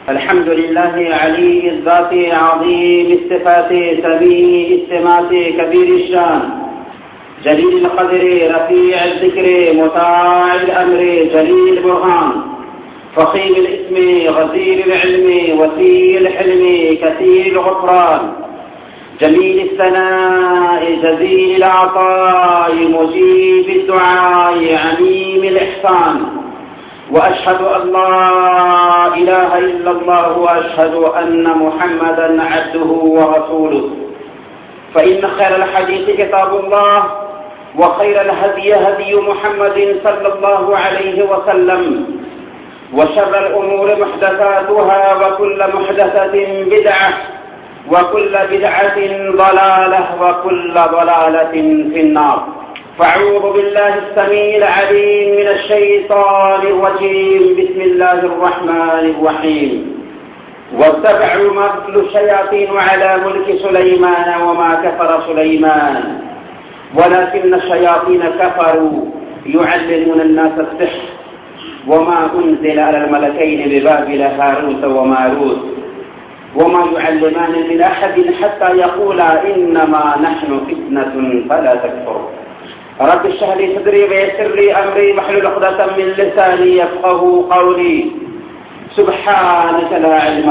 الحمد لله علي الذات عظيم الصفات سميع السمات كبير الشان جليل القدر رفيع الذكر مطاع الأمر جليل البرهان فخيم الاسم غزير العلم وسيع الحلم كثير الغفران جميل الثناء جزيل العطاء مجيب الدعاء عميم الإحسان وأشهد أن لا إله إلا الله وأشهد أن محمدا عبده ورسوله فإن خير الحديث كتاب الله وخير الهدي هدي محمد صلى الله عليه وسلم وشر الأمور محدثاتها وكل محدثة بدعة وكل بدعة ضلالة وكل ضلالة في النار فأعوذ بالله السميع العليم من الشيطان الرجيم بسم الله الرحمن الرحيم واتبعوا ما تتلو الشياطين على ملك سليمان وما كفر سليمان ولكن الشياطين كفروا يعلمون الناس السحر وما أنزل على الملكين ببابل هاروت وماروت وما يعلمان من أحد حتى يقولا إنما نحن فتنة فلا تكفر رب اشرح لي صدري ويسر لي أمري واحلل عقدة من لساني يفقهوا قولي سبحانك لا علم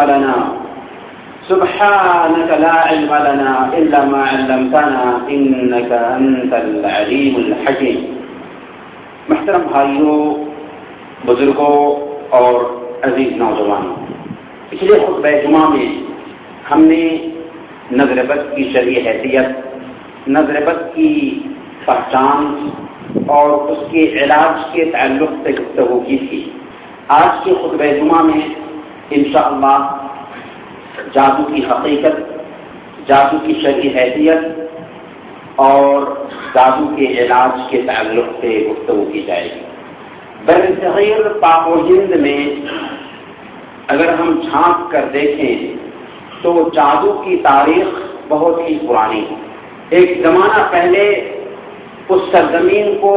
لنا إلا ما علمتنا إنك أنت العليم الحكيم. محترم بھائیوں، بزرگوں اور عزیز نوجوانوں، پچھلے خطبہ جمعہ میں ہم نے نظر بد کی شرعی حیثیت، نظر بد کی پہچان اور اس کے علاج کے تعلق سے گفتگو کی تھی. آج کے خطبہ جمعہ میں انشاءاللہ جادو کی حقیقت، جادو کی شرعی حیثیت اور جادو کے علاج کے تعلق سے گفتگو کی جائے گی. بر صغیر پاک و ہند میں اگر ہم جھانک کر دیکھیں تو جادو کی تاریخ بہت ہی پرانی ہے. ایک زمانہ پہلے اس سرزمین کو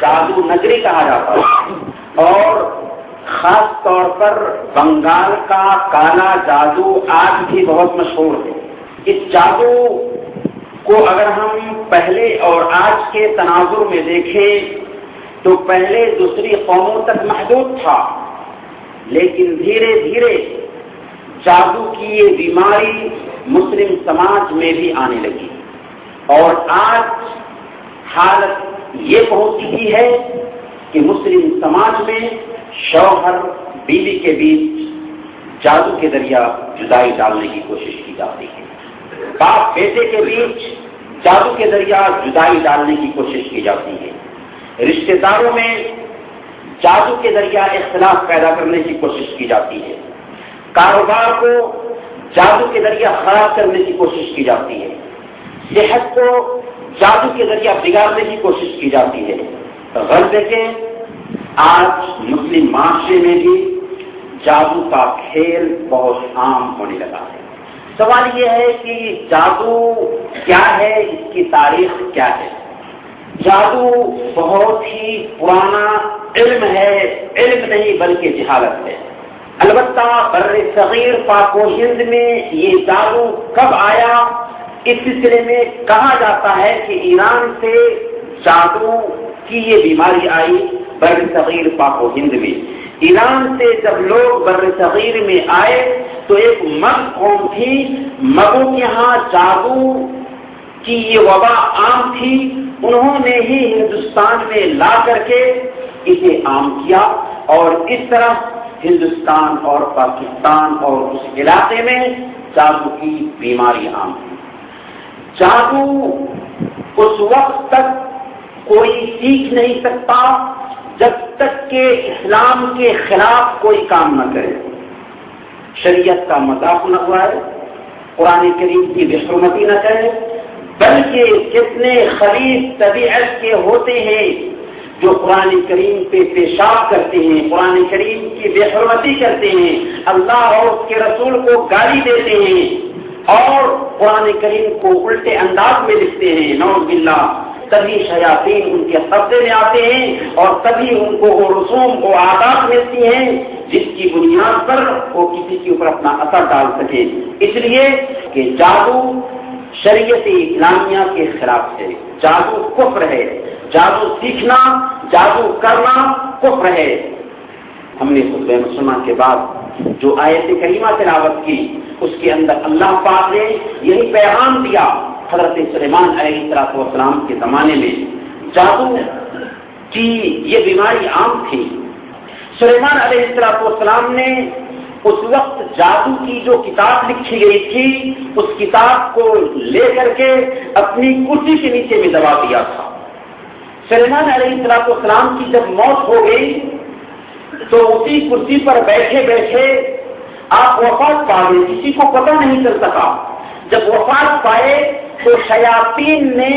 جادو نگری کہا جاتا ہے اور خاص طور پر بنگال کا کالا جادو آج بھی بہت مشہور ہے. اس جادو کو اگر ہم پہلے اور آج کے تناظر میں دیکھیں تو پہلے دوسری قوموں تک محدود تھا، لیکن دھیرے دھیرے جادو کی یہ بیماری مسلم سماج میں بھی آنے لگی اور آج حالت یہ پہنچ چکی ہے کہ مسلم سماج میں شوہر بیوی کے بیچ جادو کے ذریعہ جدائی ڈالنے کی کوشش کی جاتی ہے، باپ بیٹے کے بیچ جادو کے ذریعہ جدائی ڈالنے کی کوشش کی جاتی ہے، رشتہ داروں میں جادو کے ذریعہ اختلاف پیدا کرنے کی کوشش کی جاتی ہے، کاروبار کو جادو کے ذریعہ خراب کرنے کی کوشش کی جاتی ہے، صحت کو جادو کے ذریعہ بگاڑنے کی کوشش کی جاتی ہے. غرض ہے کہ آج مسلم معاشرے میں بھی جادو کا کھیل بہت عام ہونے لگا ہے. سوال یہ ہے کہ جادو کیا ہے، اس کی تاریخ کیا ہے؟ جادو بہت ہی پرانا علم ہے، علم نہیں بلکہ جہالت ہے. البتہ بر صغیر پاک و ہند میں یہ جادو کب آیا، اس سلسلے میں کہا جاتا ہے کہ ایران سے جادو کی یہ بیماری آئی بر صغیر پاک و ہند میں. ایران سے جب لوگ بر صغیر میں آئے تو ایک مگ قوم تھی، مگوں کے یہاں جادو کی یہ وبا عام تھی، انہوں نے ہی ہندوستان میں لا کر کے اسے عام کیا اور اس طرح ہندوستان اور پاکستان اور اس علاقے میں جادو کی بیماری عام تھی. جادو اس وقت تک کوئی سیکھ نہیں سکتا جب تک کہ اسلام کے خلاف کوئی کام نہ کرے، شریعت کا مذاق نہ اڑائے، قرآن کریم کی بے حرمتی نہ کرے، بلکہ کتنے خبیث طبیعت کے ہوتے ہیں جو قرآن کریم پہ پیشاب کرتے ہیں، قرآن کریم کی بے حرمتی کرتے ہیں، اللہ اور اس کے رسول کو گالی دیتے ہیں اور قرآن کریم کو الٹے انداز میں لکھتے ہیں، نعوذ باللہ. تبھی شیاطین ان کے قبضے میں آتے ہیں اور تبھی ان کو وہ رسوم و عادات ملتی ہیں جس کی بنیاد پر وہ کسی کے اوپر اپنا اثر ڈال سکے، اس لیے کہ جادو شریعت اسلامیہ کے خلاف ہے، جادو کفر ہے، جادو سیکھنا، جادو کرنا کفر ہے۔ ہم نے خطبہ مسلمہ کے بعد جو آیت کریمہ تلاوت کی اس کے اندر اللہ پاک نے یہی پیغام دیا۔ حضرت سلیمان علیہ السلام کے زمانے میں جادو کی یہ بیماری عام تھی۔ سلیمان علیہ السلام نے اس وقت جادو کی جو کتاب لکھی گئی تھی اس کتاب کو لے کر کے اپنی کرسی کے نیچے میں دبا دیا تھا۔ سلیمان علیہ السلام کی جب موت ہو گئی تو اسی کرسی پر بیٹھے بیٹھے آپ وفات پا گئے، کسی کو پتہ نہیں چل سکا۔ جب وفات پائے تو شیاطین نے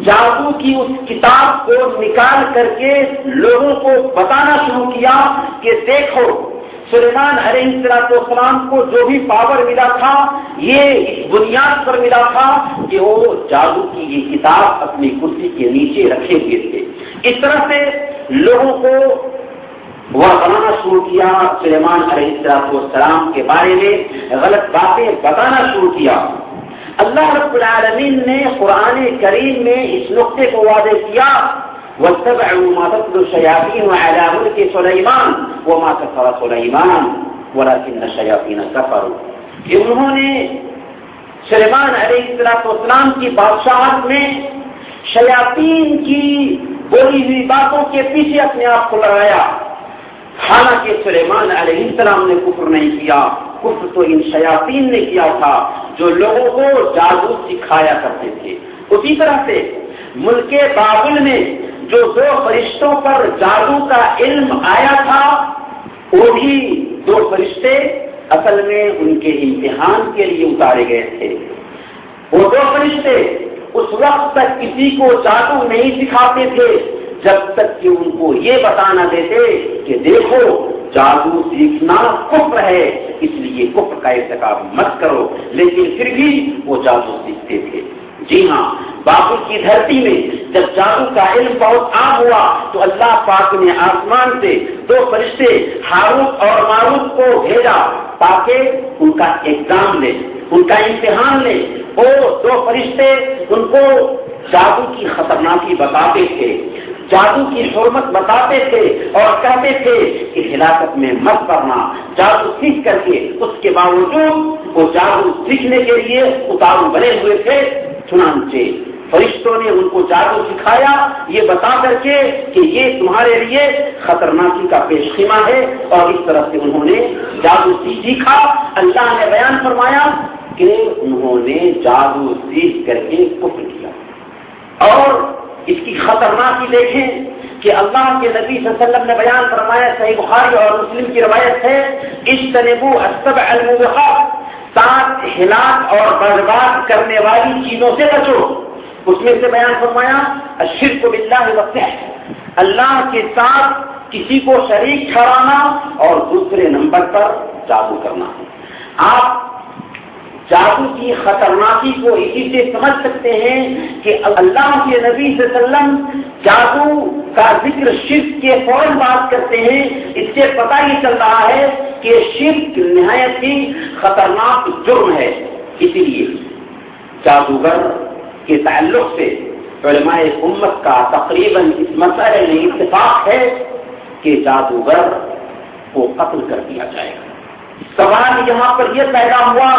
جادو کی اس کتاب کو نکال کر کے لوگوں کو بتانا شروع کیا کہ دیکھو سلیمان علیہ السلام کو جو بھی پاور ملا تھا یہ اس بنیاد پر ملا تھا کہ وہ جادو کی یہ کتاب اپنی کرسی کے نیچے رکھے ہوئے تھے۔ اس طرح سے لوگوں کو وہ بنانا شروع کیا، سلیمان علیہ السلام کے بارے میں غلط باتیں بتانا شروع کیا۔ اللہ رب العالمین نے قرآن کریم میں اس نقطے کو واضح کیا، وَاتَّبَعُوا مَا تَتْلُو الشَّيَاطِينُ عَلَىٰ مُلْكِ سُلَيْمَانَ وَمَا كَفَرَ سُلَيْمَانُ وَلَٰكِنَّ الشَّيَاطِينَ كَفَرُوا، کہ انہوں نے سلیمان علیہ السلام کی بادشاہت میں شیاطین کی بولی ہوئی باتوں کے پیچھے اپنے آپ کو لگایا۔ حالانکہ سلیمان علیہ السلام نے کفر نہیں کیا، کفر تو ان شیاطین نے کیا تھا جو لوگوں کو جادو سکھایا کرتے تھے۔ اسی طرح سے ملک بابل میں جو دو فرشتوں پر جادو کا علم آیا تھا وہ بھی دو فرشتے اصل میں ان کے امتحان کے لیے اتارے گئے تھے۔ وہ دو فرشتے اس وقت تک کسی کو جادو نہیں سکھاتے تھے جب تک کہ ان کو یہ بتانا دیتے کہ دیکھو جادو سیکھنا کفر ہے، اس لیے کفر کا ارتکاب مت کرو، لیکن پھر بھی وہ جادو سیکھتے تھے۔ جی ہاں، بابل کی دھرتی میں جب جادو کا علم بہت عام ہوا تو اللہ پاک نے آسمان سے دو فرشتے ہاروت اور ماروت کو بھیجا تاکہ ان کا ایگزام لے، ان کا امتحان لے۔ وہ دو فرشتے ان کو جادو کی خطرناکی بتاتے تھے، جادو کی حرمت بتاتے تھے اور کہتے تھے کہ ہلاکت میں مت کرنا، جادو سیکھ کر کے۔ اس کے باوجود وہ جادو سیکھنے کے لیے اتارو بنے ہوئے تھے۔ چنانچہ فرشتوں نے ان کو جادو سکھایا یہ بتا کر کے کہ یہ تمہارے لیے خطرناکی کا پیش خیمہ ہے، اور اس طرح سے انہوں نے جادو سیکھا۔ اللہ نے بیان فرمایا کہ انہوں نے جادو سیکھ کر کے کفر کیا۔ اور اس کی خطرناکی دیکھیں کہ اللہ کے نبی صلی اللہ علیہ وسلم نے بیان فرمایا، صحیح بخاری اور مسلم کی روایت ہے، اجتنبوا السبع الموبقات، 7 ہلاک اور برباد کرنے والی چیزوں سے بچو۔ اس میں سے بیان فرمایا الشرک باللہ والسحر، اللہ کے ساتھ کسی کو شریک ٹھہرانا، اور دوسرے نمبر پر جادو کرنا۔ آپ جادو کی خطرناکی کو اسی سے سمجھ سکتے ہیں کہ اللہ کے نبی صلی اللہ علیہ وسلم جادو کا ذکر شرک کے فوراً بات کرتے ہیں۔ اس سے پتہ یہ چل رہا ہے کہ شرک نہایت ہی خطرناک جرم ہے۔ اسی لیے جادوگر کے تعلق سے علماء امت کا تقریباً اس مسئلے میں اتفاق ہے کہ جادوگر کو قتل کر دیا جائے گا۔ سوال یہاں پر یہ پیدا ہوا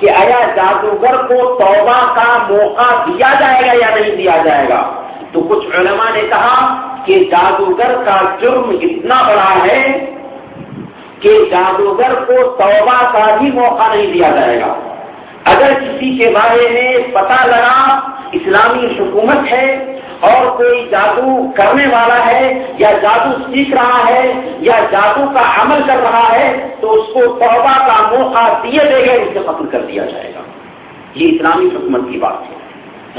کہ آیا جادوگر کو توبہ کا موقع دیا جائے گا یا نہیں دیا جائے گا؟ تو کچھ علماء نے کہا کہ جادوگر کا جرم اتنا بڑا ہے کہ جادوگر کو توبہ کا بھی موقع نہیں دیا جائے گا۔ اگر کسی کے بارے میں پتہ لگا اسلامی حکومت ہے اور کوئی جادو کرنے والا ہے یا جادو سیکھ رہا ہے یا جادو کا عمل کر رہا ہے تو اس کو توبہ کا موقع دیے بغیر اسے قتل کر دیا جائے گا۔ یہ اسلامی حکومت کی بات ہے،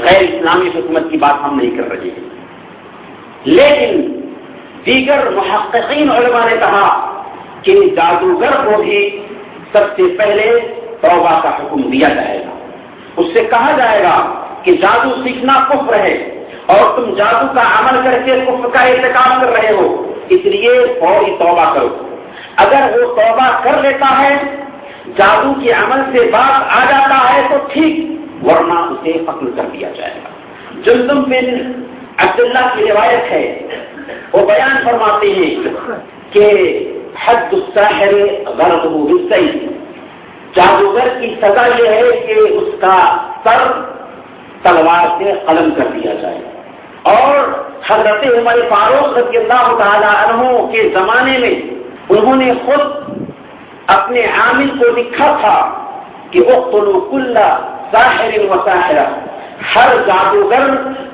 غیر اسلامی حکومت کی بات ہم نہیں کر رہے ہیں۔ لیکن دیگر محققین علماء نے کہا کہ جادوگر کو بھی سب سے پہلے توبہ کا حکم دیا جائے گا۔ اس سے کہا جائے گا کہ جادو سیکھنا کفر ہے اور تم جادو کا عمل کر کے کفر کا ارتکاب کر رہے ہو، اس لیے فوری توبہ کرو۔ اگر وہ توبہ کر لیتا ہے، جادو کے عمل سے باز آ جاتا ہے تو ٹھیک، ورنہ اسے قتل کر دیا جائے گا۔ جندب بن عبداللہ کی روایت ہے، وہ بیان فرماتے ہیں کہ حد الساحر ضربہ بالسیف، جادوگر کی سزا یہ ہے کہ اس کا سر تلوار سے قلم کر دیا جائے۔ اور حضرت عمر فاروق رضی اللہ تعالی عنہ کے زمانے میں انہوں نے خود اپنے عامل کو لکھا تھا کہ اقتلوا کل ساحر و ساحرہ، ہر جادوگر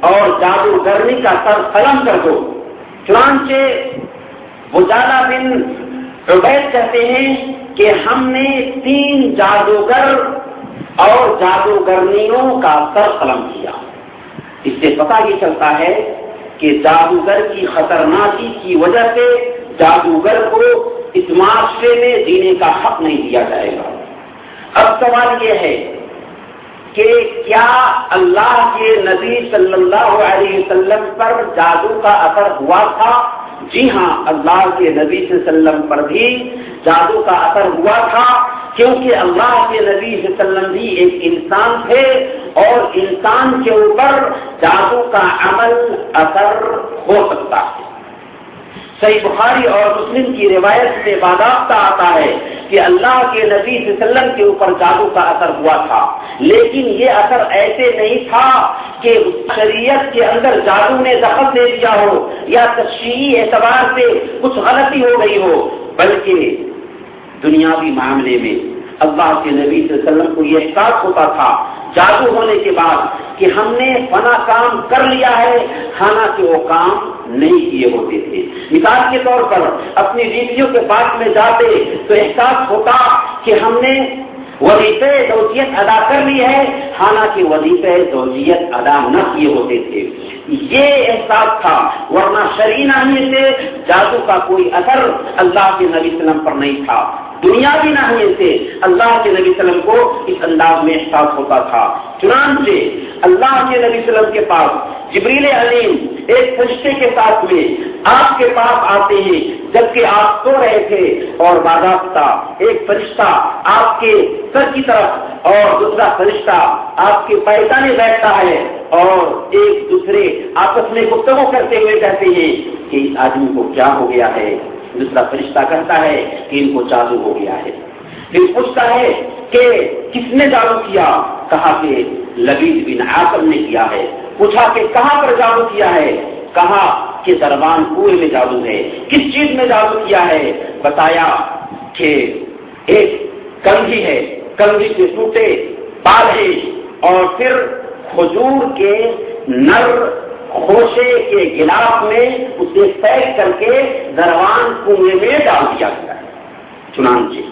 اور جادوگرنی کا سر قلم کر دو۔ چنانچہ وجالہ بن عبید کہتے ہیں کہ ہم نے 3 جادوگر اور جادوگرنیوں کا سر قلم کیا۔ اس سے پتہ یہ چلتا ہے کہ جادوگر کی خطرناکی کی وجہ سے جادوگر کو اس معاشرے میں جینے کا حق نہیں دیا جائے گا۔ اب سوال یہ ہے کہ کیا اللہ کے نبی صلی اللہ علیہ وسلم پر جادو کا اثر ہوا تھا؟ جی ہاں، اللہ کے نبی صلی اللہ علیہ وسلم پر بھی جادو کا اثر ہوا تھا، کیونکہ اللہ کے نبی صلی اللہ علیہ وسلم بھی ایک انسان تھے اور انسان کے اوپر جادو کا عمل اثر ہو سکتا ہے۔ صحیح بخاری اور مسلم کی روایت سے باضابطہ آتا ہے کہ اللہ کے نبی صلی اللہ علیہ وسلم کے اوپر جادو کا اثر ہوا تھا، لیکن یہ اثر ایسے نہیں تھا کہ شریعت کے اندر جادو نے دخل دے دیا ہو یا تشریعی اعتبار سے کچھ غلطی ہو گئی ہو، بلکہ دنیاوی معاملے میں اللہ کے نبی صلی اللہ علیہ وسلم کو یہ احساس ہوتا تھا جادو ہونے کے بعد کہ ہم نے فنا کام کر لیا ہے، حالانکہ وہ کام نہیں کیے ہوتے تھے۔ مثال کے طور پر اپنی بیویوں کے پاس میں جاتے تو احساس ہوتا کہ ہم نے وظیفے زوجیت ادا کر لی ہے، حالانکہ وظیفے زوجیت ادا نہ کیے ہوتے تھے۔ یہ احساس تھا، ورنہ شرعی ناحیے سے جادو کا کوئی اثر اللہ کے نبی صلی اللہ علیہ وسلم پر نہیں تھا۔ دنیاوی ناحیے سے اللہ کے نبی صلی اللہ علیہ وسلم کو اس انداز میں احساس ہوتا تھا۔ چنانچہ اللہ کے نبی صلی اللہ علیہ وسلم کے پاس جبریل امین ایک فرشتے کے ساتھ میں آپ کے پاس آتے ہیں جبکہ آپ سو رہے تھے، اور باضابطہ ایک فرشتہ آپ کے سر کی طرف اور دوسرا فرشتہ آپ کے پائیدانے بیٹھتا ہے، اور ایک دوسرے آپس میں گفتگو کرتے ہوئے کہتے ہیں کہ اس آدمی کو کیا ہو گیا ہے۔ دوسرا فرشتہ کہتا ہے کہ ان کو جادو ہو گیا ہے۔ پھر پوچھتا ہے کہ کس نے جادو کیا؟ کہا کہ لبید بن عاصم نے کیا ہے۔ پوچھا کہ کہاں پر جادو کیا ہے؟ کہا کہ دربان کنویں میں جادو ہے۔ کس چیز میں جادو کیا ہے؟ بتایا کہ ایک کنگھی ہے، کنگھی سے ٹوٹے بال ہے، اور پھر کھجور کے نر خوشے کے گلاف میں اسے پیک کر کے دربان کنویں میں ڈال دیا گیا ہے۔ چنانچہ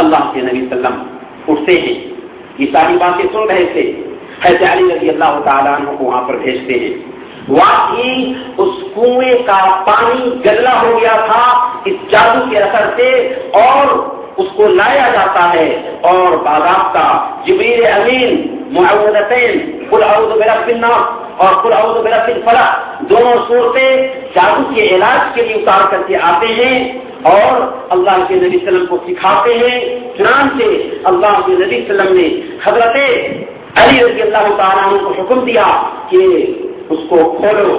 اللہ کے نبی صلی اللہ علیہ وسلم اٹھتے ہیں، یہ ساری باتیں سن رہے تھے، حضرت علی رضی اللہ تعالیٰ عنہ کو وہاں پر بھیجتے ہیں۔ واقعی اس کنویں کا پانی گدلا ہو گیا تھا اس جادو کے اثر سے، اور اس کو لایا جاتا ہے، اور باضابطہ جبریل امین معوذتین قل اعوذ برب الناس اور قل اعوذ برب الفلق دونوں صورتیں جادو کے علاج کے لیے اتار کر کے آتے ہیں اور اللہ کے نبی صلی اللہ علیہ وسلم کو سکھاتے ہیں۔ چنانچہ اللہ کے نبی صلی اللہ علیہ وسلم نے حضرت علی رضی اللہ تعالیٰ عنہ کو حکم دیا کہ اس کو کھولو۔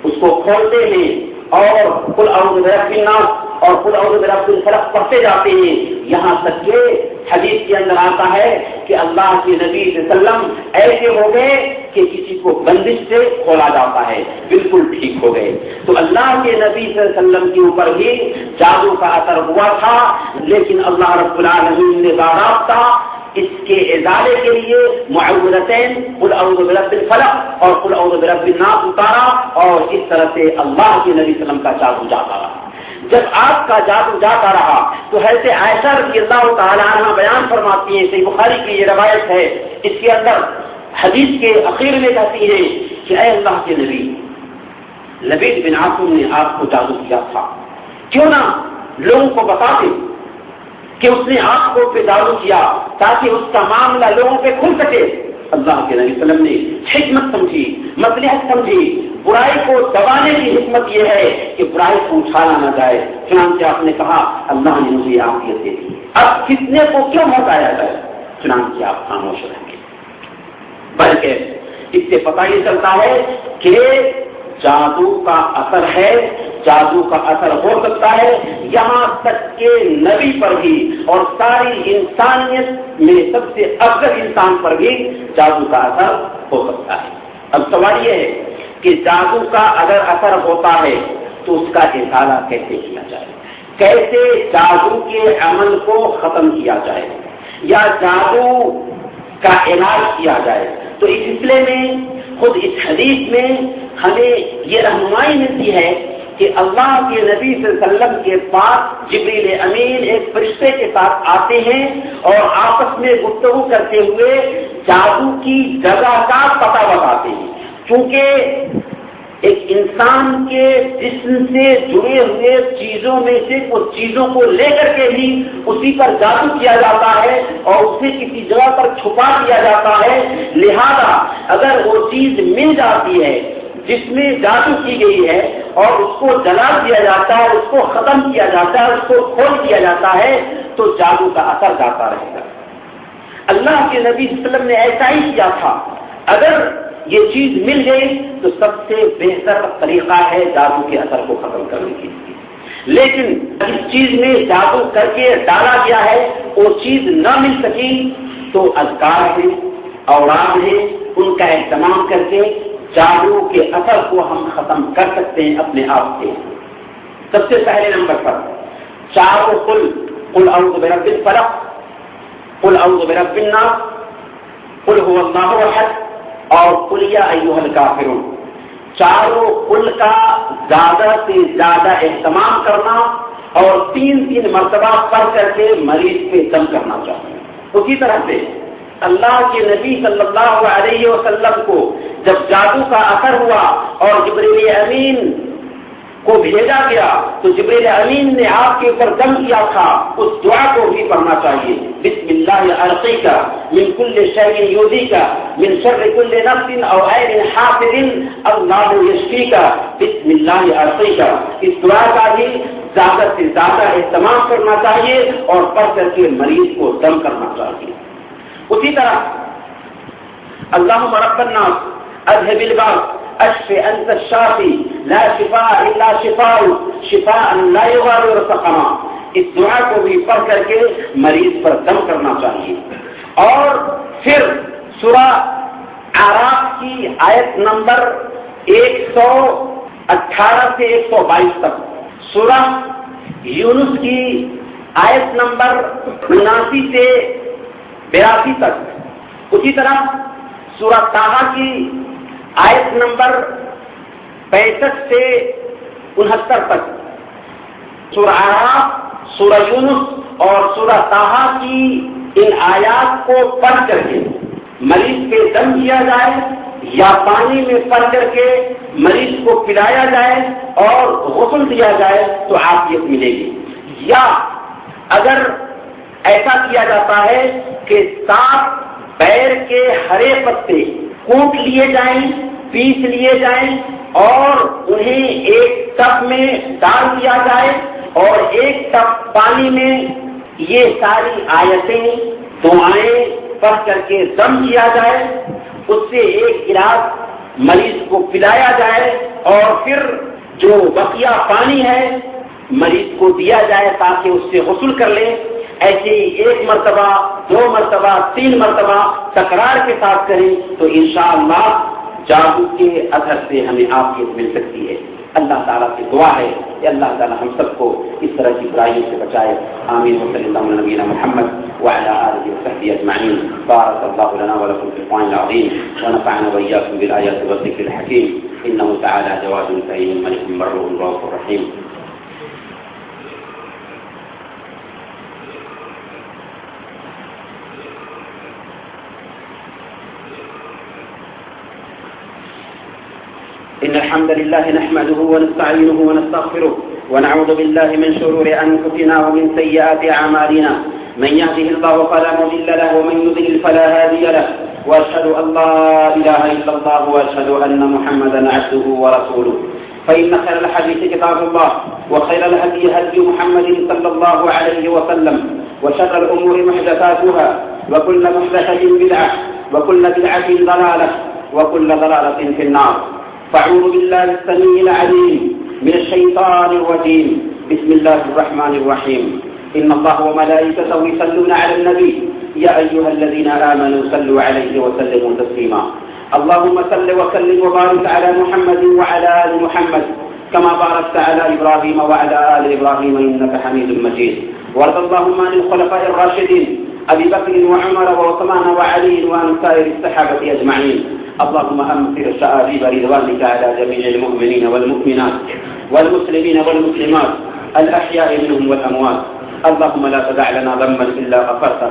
اس کو کھولتے ہیں اور قل اعوذ برب الناس اور قل اعوذ برب الفلق پڑھتے جاتے ہیں، یہاں تک کہ حدیث کے اندر آتا ہے کہ اللہ کے نبی صلی اللہ علیہ وسلم ایسے ہو گئے کہ کسی کو بندش سے کھولا جاتا ہے، بالکل ٹھیک ہو گئے۔ تو اللہ کے نبی صلی اللہ علیہ وسلم کے اوپر بھی جادو کا اثر ہوا تھا، لیکن اللہ رب العالمین نے باضابطہ اس کے ازالے کے لیے معوذتین قل اعوذ برب الفلق اور قل اعوذ برب الناس اتارا، اور اس طرح سے اللہ کے نبی صلی اللہ علیہ وسلم کا جادو جاتا رہا۔ جب آپ کا جادو جاتا رہا تو حضرت عائشہ رضی اللہ تعالیٰ عنہ بیان فرماتی ہیں، صحیح بخاری کی یہ روایت ہے، اس کے اندر حدیث کے اخیر میں کہتی ہے کہ اے اللہ کے نبی، لبید بن عاصم نے آپ کو جادو کیا تھا، کیوں نہ لوگوں کو بتا دیں کہ اس نے آپ کو پہ جادو کیا تاکہ اس کا معاملہ لوگوں پہ کھل سکے۔ اللہ کے نبی صلی اللہ علیہ وسلم نے حکمت سمجھی، مصلحت سمجھی. برائی کو دبانے کی حکمت یہ ہے کہ برائی کو اچھالا نہ جائے. چنانچہ آپ نے کہا اللہ نے مجھے عافیت دے دی، اب کتنے کو کیوں بھڑکایا جائے؟ چنانچہ آپ خاموش رہیں گے. بلکہ اس سے پتہ یہ چلتا ہے کہ جادو کا اثر ہے، جادو کا اثر ہو سکتا ہے یہاں تک کہ نبی پر بھی اور ساری انسانیت میں سب سے افضل انسان پر بھی جادو کا اثر ہو سکتا ہے. اب سوال یہ ہے کہ جادو کا اگر اثر ہوتا ہے تو اس کا ازالہ کیسے کیا جائے، کیسے جادو کے عمل کو ختم کیا جائے یا جادو کا علاج کیا جائے. تو اس سلسلے میں خود اس حدیث میں ہمیں یہ رہنمائی ملتی ہے کہ اللہ کے نبی صلی اللہ علیہ وسلم کے پاس جبریل امین ایک فرشتے کے ساتھ آتے ہیں اور آپس میں گفتگو کرتے ہوئے جادو کی جگہ کا پتہ بتاتے ہیں. چونکہ ایک انسان کے جسم سے جڑے ہوئے چیزوں میں سے کچھ چیزوں کو لے کر کے بھی اسی پر جادو کیا جاتا ہے اور اسے کسی جگہ پر چھپا دیا جاتا ہے. لہذا اگر وہ چیز مل جاتی ہے جس میں جادو کی گئی ہے اور اس کو جلا دیا جاتا ہے، اس کو ختم کیا جاتا ہے، اس کو کھول دیا جاتا ہے تو جادو کا اثر جاتا رہے گا. اللہ کے نبی صلی اللہ علیہ وسلم نے ایسا ہی کیا تھا. اگر یہ چیز مل گئی تو سب سے بہتر طریقہ ہے جادو کے اثر کو ختم کرنے کے لیے. لیکن اس چیز میں جادو کر کے ڈالا گیا ہے، وہ چیز نہ مل سکی تو اذکار ہیں، اوراد ہیں، ان کا اہتمام کر کے جادو کے اثر کو ہم ختم کر سکتے ہیں اپنے آپ سے. سب سے پہلے نمبر پر چاروں قل اعوذ برب الفلق، قل اعوذ برب الناس، قل هو اللہ احد اور قل یا ایھا الکافرون. چاروں قل کا زیادہ سے زیادہ اہتمام کرنا اور 3 مرتبہ پڑھ کر کے مریض پہ دم کرنا چاہیے. اسی طرح سے اللہ کے نبی صلی اللہ علیہ وسلم کو جب جادو کا اثر ہوا اور جبریل امین کو بھیجا گیا تو جبریل امین نے آپ کے اوپر دم کیا تھا، اس دعا کو بھی پڑھنا چاہیے. بسم اللہ ارقیک من کل شیء یؤذیک من شر کل نفس او عین حاسد اللہ یشفیک. بسم اللہ ارقیک، اس دعا کا بھی زیادہ سے زیادہ اہتمام کرنا چاہیے اور پڑھ کر کے مریض کو دم کرنا چاہیے. اسی طرح اللہم رب الناس اذهب الباس اشف انت الشافی لا شفاء الا شفاء شفاء لا یغادر سقما. اس دعا کو بھی پڑھ کر کے مریض پر دم کرنا چاہیے. اور پھر سورہ اعراف کی آیت نمبر 118 سے 122 تک، سورہ یونس کی آیت نمبر 79 سے 82 تک، اسی طرح سورہ طٰہٰ کی آیت نمبر 65 سے 69 تک، سورہ اعراف، سورہ یونس اور سورہ طٰہٰ کی ان آیات کو پڑھ کر کے مریض پہ دم کیا جائے یا پانی میں پڑھ کر کے مریض کو پلایا جائے اور غسل دیا جائے تو عافیت ملے گی. یا اگر ایسا کیا جاتا ہے کہ 7 بیر کے ہرے پتے کوٹ لیے جائیں، پیس لیے جائیں اور انہیں ایک ٹب میں ڈال دیا جائے اور ایک ٹب پانی میں یہ ساری آیتیں دعائیں پڑھ کر کے دم کیا جائے، اس سے ایک گلاس مریض کو پلایا جائے اور پھر جو بقیہ پانی ہے مریض کو دیا جائے تاکہ اس سے غسل کر لے. ایسے ہی 1 مرتبہ 2 مرتبہ 3 مرتبہ تکرار کے ساتھ کریں تو انشاءاللہ جادو کے اثر سے ہمیں عافیت مل سکتی ہے. اللہ تعالیٰ سے دعا ہے کہ اللہ تعالیٰ ہم سب کو اس طرح کی برائیوں سے بچائے. آمین. وصلی اللہ علی نبینا محمد وعلى آله وصحبه أجمعين. بارك الله لنا ولكم في القرآن العظيم ونفعنا وإياكم بالآيات والذكر الحكيم. إنه تعالى جواد كريم ملك بر رؤوف رحيم. إن الحمد لله نحمده ونستعينه ونستغفره ونعوذ بالله من شرور أنفسنا ومن سيئات أعمالنا. من يهده الله فلا مضل له ومن يضلل فلا هادي له. وأشهد أن لا إله إلا الله وأشهد أن محمدا عبده ورسوله. فإن خير الحديث كتاب الله وخير الهدي هدي محمد صلى الله عليه وسلم وشر الأمور محدثاتها وكل محدثة بدعة وكل بدعة ضلالة وكل ضلالة في النار. فأعوذ بالله السميع العليم من الشيطان الرجيم. بسم الله الرحمن الرحيم. إن الله وملائكته يصلون على النبي يا أيها الذين آمنوا صلوا عليه وسلموا تسليما. اللهم صل وسلم وبارك على محمد وعلى آل محمد كما باركت على إبراهيم وعلى آل إبراهيم إنك حميد مجيد. وارض اللهم عن الخلفاء الراشدين أبي بكر وعمر وعثمان وعلي وعن سائر الصحابة أجمعين. اللهم أمطر شآبيب رضوانك على جميع المؤمنين والمؤمنات والمسلمين والمسلمات الأحياء منهم والأموات. اللهم لا تدع لنا ذنبا إلا غفرته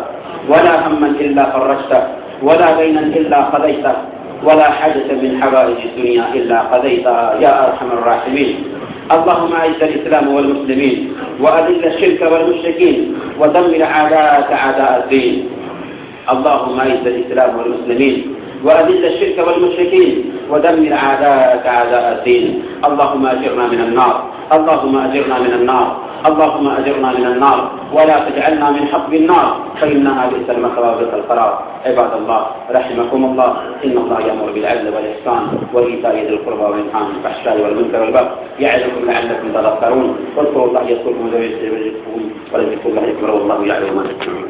ولا هما إلا فرجته ولا دينا إلا قضيته ولا حاجة من حوائج الدنيا إلا قضيتها يا أرحم الراحمين. اللهم أعز الإسلام والمسلمين وأذل الشرك والمشركين ودمر أعداءك أعداء الدين. اللهم أعز الإسلام والمسلمين وأذل الشرك والمشركين ودمر أعداءك أعداء الدين. اللهم أجرنا من النار. اللهم أجرنا من النار. اللهم أجرنا من النار ولا تجعلنا من حطب النار فإنها بئس المثوى وبئس القرار. عباد الله رحمكم الله، إن الله يأمر بالعدل والإحسان وإيتاء ذي القربى وينهى عن الفحشاء والمنكر والبغي يعظكم لعلكم تذكرون. واذكروا الله يذكركم ويزدكم ولذكر الله أكبر والله يعلم ما تفعلون.